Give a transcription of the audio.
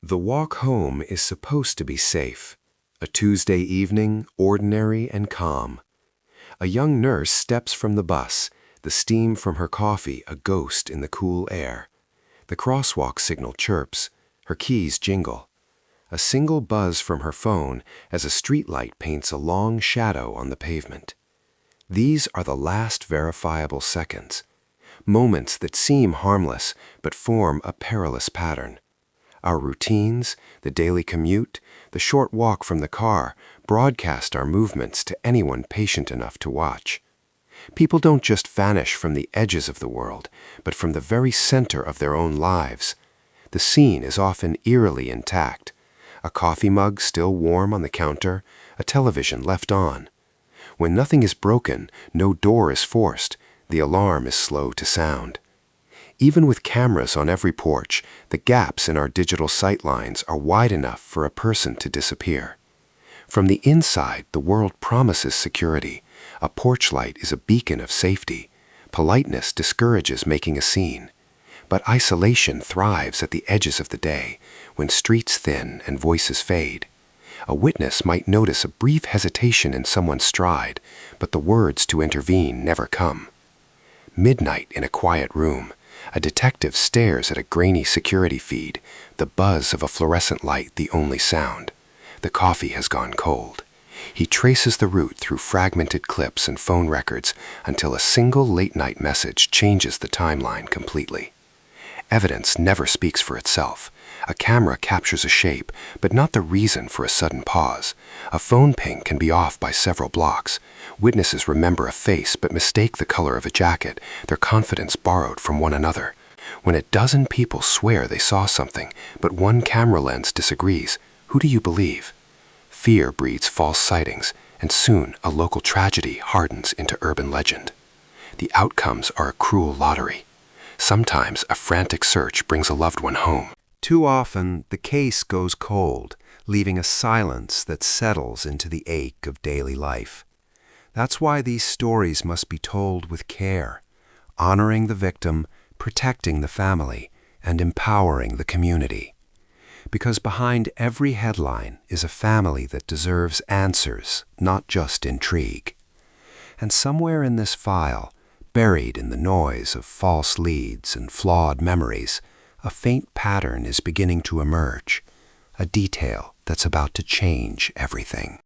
The walk home is supposed to be safe. A Tuesday evening, ordinary and calm. A young nurse steps from the bus, the steam from her coffee a ghost in the cool air. The crosswalk signal chirps, her keys jingle. A single buzz from her phone as a streetlight paints a long shadow on the pavement. These are the last verifiable seconds. Moments that seem harmless but form a perilous pattern. Our routines, the daily commute, the short walk from the car broadcast our movements to anyone patient enough to watch. People don't just vanish from the edges of the world, but from the very center of their own lives. The scene is often eerily intact. A coffee mug still warm on the counter, a television left on. When nothing is broken, no door is forced, the alarm is slow to sound. Even with cameras on every porch, the gaps in our digital sightlines are wide enough for a person to disappear. From the inside, the world promises security. A porch light is a beacon of safety. Politeness discourages making a scene. But isolation thrives at the edges of the day, when streets thin and voices fade. A witness might notice a brief hesitation in someone's stride, but the words to intervene never come. Midnight in a quiet room. A detective stares at a grainy security feed, the buzz of a fluorescent light the only sound. The coffee has gone cold. He traces the route through fragmented clips and phone records until a single late-night message changes the timeline completely. Evidence never speaks for itself. A camera captures a shape, but not the reason for a sudden pause. A phone ping can be off by several blocks. Witnesses remember a face but mistake the color of a jacket, their confidence borrowed from one another. When a dozen people swear they saw something, but one camera lens disagrees, who do you believe? Fear breeds false sightings, and soon a local tragedy hardens into urban legend. The outcomes are a cruel lottery. Sometimes a frantic search brings a loved one home. Too often, the case goes cold, leaving a silence that settles into the ache of daily life. That's why these stories must be told with care, honoring the victim, protecting the family, and empowering the community. Because behind every headline is a family that deserves answers, not just intrigue. And somewhere in this file, buried in the noise of false leads and flawed memories, a faint pattern is beginning to emerge, a detail that's about to change everything.